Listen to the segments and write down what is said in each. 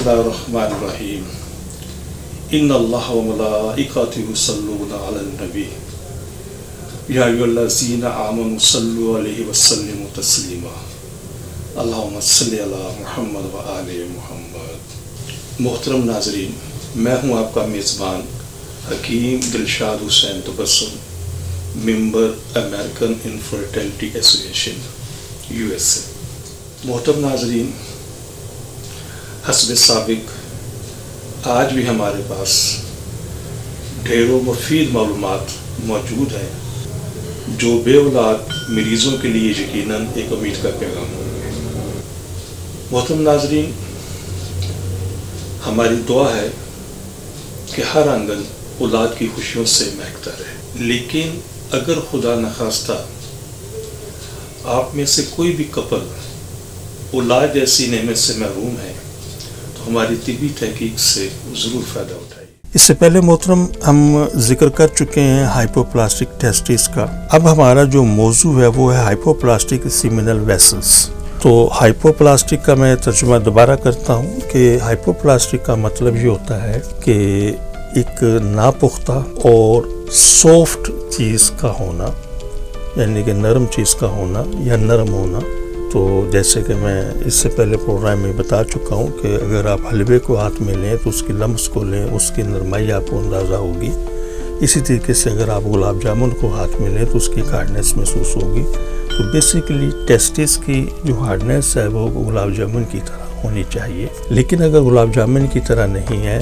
बिस्मिल्लाहिर्रहमानिर्रहीम इन्नल्लाह व मलाइकतहु युसल्लूना अलन नबी या अय्युहल्लज़ीना आमनु सल्लु अलैहि व सल्लिमु तस्लीमा अल्लाहुम्मा सल्लि अला मुहम्मद व आले मुहम्मद। मोहतरम नाज़रीन, मैं हूँ आपका मेज़बान Hakim Dilshad Hussain Tabassum, member American infertility association USA। मोहतरम नाज़रीन, हस्ब साबिक आज भी हमारे पास ढेरों मुफीद मालूमात मौजूद हैं जो बेऔलाद मरीज़ों के लिए यकीनन एक उम्मीद का पैगाम होंगे। मोहतरम नाज़रीन, हमारी दुआ है कि हर आंगन औलाद की खुशियों से महकता रहे, लेकिन अगर खुदा न खास्ता आप में से कोई भी कपल औलाद जैसी नेमत से महरूम है तो हमारी तिबी तहकीक से ज़रूर फ़ायदा उठाइए। इससे पहले मोहतरम हम जिक्र कर चुके हैं हाइपोप्लास्टिक टेस्टिस का। अब हमारा जो मौजू है वो है हाइपोप्लास्टिक सीमिनल वेसल्स। तो हाइपोप्लास्टिक का मैं तर्जुमा दोबारा करता हूँ कि हाइपोप्लास्टिक का मतलब ये होता है कि एक नापुख्ता और सॉफ्ट चीज़ का होना, यानी कि नरम चीज़ का होना या नरम होना। तो जैसे कि मैं इससे पहले प्रोग्राम में बता चुका हूँ कि अगर आप हलवे को हाथ में लें तो उसकी लम्स को लें, उसकी नरमाई आपको अंदाज़ा होगी। इसी तरीके से अगर आप गुलाब जामुन को हाथ में लें तो उसकी हार्डनेस महसूस होगी। तो बेसिकली टेस्टिस की जो हार्डनेस है वो गुलाब जामुन की तरह होनी चाहिए, लेकिन अगर गुलाब जामुन की तरह नहीं है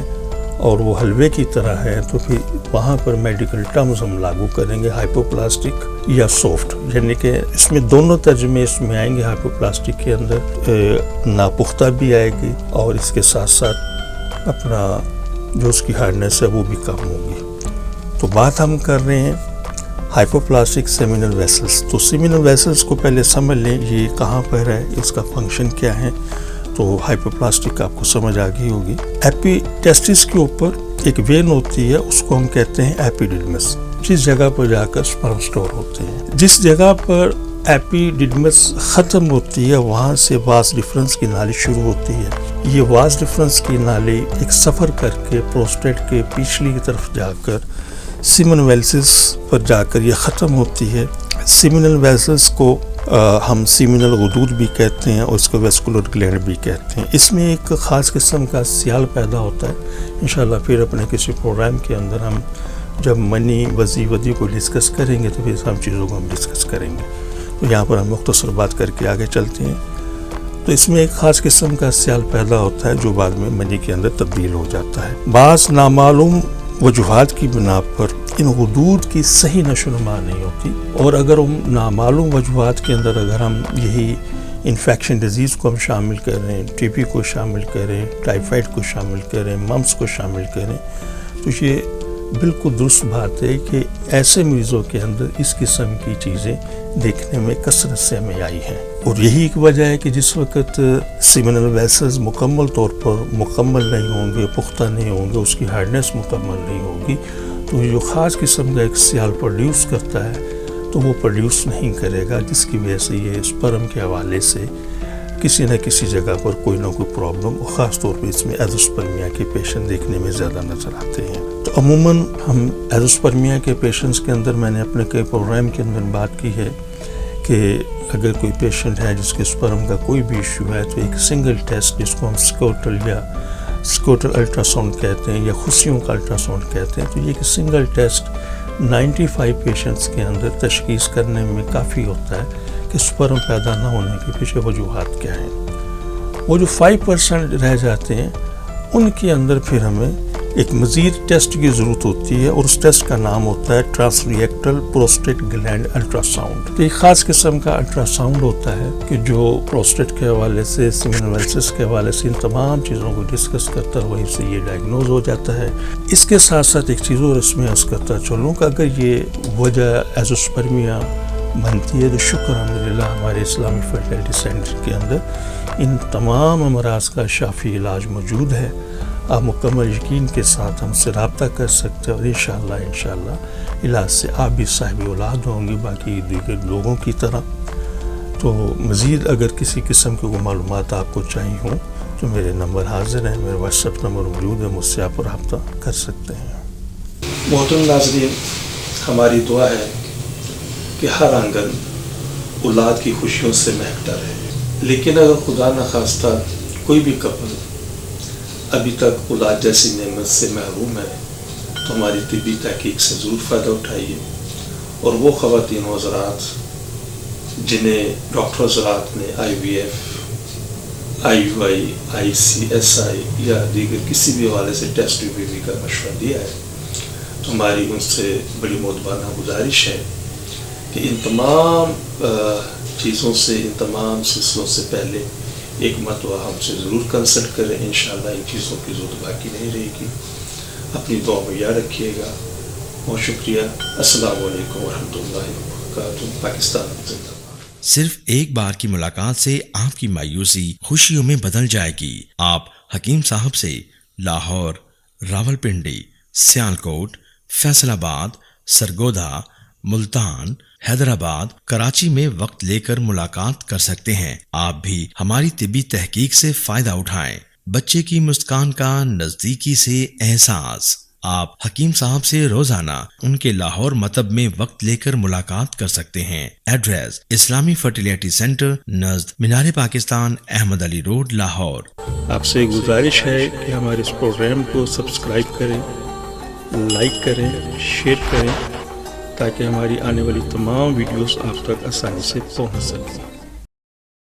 और वो हलवे की तरह है तो फिर वहाँ पर मेडिकल टर्म्स हम लागू करेंगे हाइपोप्लास्टिक या सॉफ्ट, यानी कि इसमें दोनों तर्जुमे इसमें आएंगे। हाइपोप्लास्टिक के अंदर नापुख्ता भी आएगी और इसके साथ साथ अपना जो उसकी हार्डनेस है वो भी कम होगी। तो बात हम कर रहे हैं हाइपोप्लास्टिक सेमिनल वेसल्स। तो सेमिनल वेसल्स को पहले समझ लें, ये कहाँ पर है, इसका फंक्शन क्या है। तो हाइपोप्लास्टिक आपको समझ आ गई होगी। एपिटेस्टिस के ऊपर एक वेन होती है, उसको हम कहते हैं एपिडिडमस, जिस जगह पर जाकर स्पर्म स्टोर होते हैं। जिस जगह पर एपिडिडमस ख़त्म होती है वहाँ से वास डिफरेंस की नाली शुरू होती है। ये वास डिफरेंस की नाली एक सफ़र करके प्रोस्टेट के पिछली की तरफ जाकर सीमिनल वेसल्स पर जाकर ये ख़त्म होती है। सीमिनल वेसल्स को हम सीमिनल गुदूद भी कहते हैं और इसको वेस्कुलर ग्लैंड भी कहते हैं। इसमें एक ख़ास किस्म का सियाल पैदा होता है। इंशाल्लाह फिर अपने किसी प्रोग्राम के अंदर हम जब मनी वज़ी वदी को डिस्कस करेंगे तो फिर सब चीज़ों को हम डिस्कस करेंगे। तो यहाँ पर हम मुख्तसर बात करके आगे चलते हैं। तो इसमें एक ख़ास किस्म का सियाल पैदा होता है जो बाद में मनी के अंदर तब्दील हो जाता है। बाज़ नामालूम वजूहात की बिना पर इन हुदूद की सही नशोनुमा नहीं होती, और अगर हम नामालूम वजूहात के अंदर अगर हम यही इन्फेक्शन डिजीज़ को हम शामिल करें, टीबी को शामिल करें, टाइफाइड को शामिल करें, मम्स को शामिल करें, तो ये बिल्कुल दुरुस्त बात है कि ऐसे मरीज़ों के अंदर इस किस्म की चीज़ें देखने में कसरत से हमें आई हैं। और यही एक वजह है कि जिस वक्त सीमिनल वेसल्स मुकम्मल तौर पर मुकम्मल नहीं होंगे, पुख्ता नहीं होंगे, उसकी हार्डनेस मुकम्मल नहीं होगी, तो जो ख़ास किस्म का एक सियाल प्रोड्यूस करता है तो वो प्रोड्यूस नहीं करेगा, जिसकी वजह से ये स्पर्म के हवाले से किसी न किसी जगह पर कोई ना कोई प्रॉब्लम, और ख़ास तौर पर इसमें एज़ोस्पर्मिया के पेशेंट देखने में ज़्यादा नज़र आते हैं। तो अमूमन हम एज़ोस्पर्मिया के पेशेंट्स के अंदर मैंने अपने कई प्रोग्राम के अंदर बात की है कि अगर कोई पेशेंट है जिसके स्पर्म का कोई भी इशू है तो एक सिंगल टेस्ट जिसको हम स्कोटल अल्ट्रासाउंड कहते हैं या खुशियों का अल्ट्रासाउंड कहते हैं, तो ये कि सिंगल टेस्ट 95 पेशेंट्स के अंदर तशखीस करने में काफ़ी होता है कि स्पर्म पैदा ना होने के पीछे वजूहात क्या हैं। वो जो 5% रह जाते हैं उनके अंदर फिर हमें एक मज़ीद टेस्ट की ज़रूरत होती है, और उस टेस्ट का नाम होता है ट्रांसरिएक्टल प्रोस्टेट ग्लैंड अल्ट्रासाउंड। तो एक ख़ास किस्म का अल्ट्रासाउंड होता है कि जो प्रोस्टेट के हवाले से, सीमिनल वेसल्स के हवाले से इन तमाम चीज़ों को डिस्कस करता है, वहीं से ये डायग्नोज हो जाता है। इसके साथ साथ एक चीज़ और इसमें अर्ज़ करता चलूँ कि अगर ये वजह एज़ोस्पर्मिया बनती है तो शुक्र अल्हम्दुलिल्लाह हमारे इस्लामी फर्टिलिटी सेंटर के अंदर इन तमाम अमराज का शाफी इलाज मौजूद है। आप मुकम्मल यकीन के साथ हमसे रब्ता कर सकते हैं और इंशाअल्लाह इलाज से आप भी साहिब औलाद होंगे बाकी दीगर लोगों की तरह। तो मज़ीद अगर किसी किस्म की मालूमात आपको चाहिए हों تو میرے نمبر حاضر ہیں، میرے واٹس ایپ نمبر موجود ہے، مجھ سے آپ رابطہ کر سکتے ہیں۔ محترم ناظرین، ہماری دعا ہے کہ ہر آنگن اولاد کی خوشیوں سے مہکتا رہے، لیکن اگر خدا نخواستہ کوئی بھی کپل ابھی تک اولاد جیسی نعمت سے محروم ہے تو ہماری طبی تحقیق سے ضرور فائدہ اٹھائیے، اور وہ خواتین و حضرات جنہیں ڈاکٹر حضرات نے IVF، IUI، ICSI یا دیگر کسی بھی حوالے سے ٹیسٹ ٹیوب کا مشورہ دیا ہے، تو ہماری ان سے بڑی مؤدبانہ گزارش ہے کہ ان تمام چیزوں سے، ان تمام سلسلوں سے پہلے ایک مرتبہ ہم سے ضرور کنسلٹ کریں۔ انشاءاللہ ان چیزوں کی ضرورت باقی نہیں رہے گی۔ اپنی دعا میں یاد رکھیے گا۔ بہت شکریہ۔ السلام علیکم ورحمۃ اللہ وبرکاتہ۔ پاکستان زندہ باد۔ صرف ایک بار کی ملاقات سے آپ کی مایوسی خوشیوں میں بدل جائے گی۔ آپ حکیم صاحب سے لاہور، راولپنڈی، سیالکوٹ، فیصل آباد، سرگودا، ملتان، حیدرآباد، کراچی میں وقت لے کر ملاقات کر سکتے ہیں۔ آپ بھی ہماری طبی تحقیق سے فائدہ اٹھائیں۔ بچے کی مسکان کا نزدیکی سے احساس۔ آپ حکیم صاحب سے روزانہ ان کے لاہور مطب میں وقت لے کر ملاقات کر سکتے ہیں۔ ایڈریس: اسلامی فرٹیلیٹی سینٹر، نزد مینار پاکستان، احمد علی روڈ، لاہور۔ آپ سے گزارش ہے کہ ہمارے اس پروگرام کو سبسکرائب کریں، لائک کریں، شیئر کریں، تاکہ ہماری آنے والی تمام ویڈیوز آپ تک آسانی سے پہنچ سکیں۔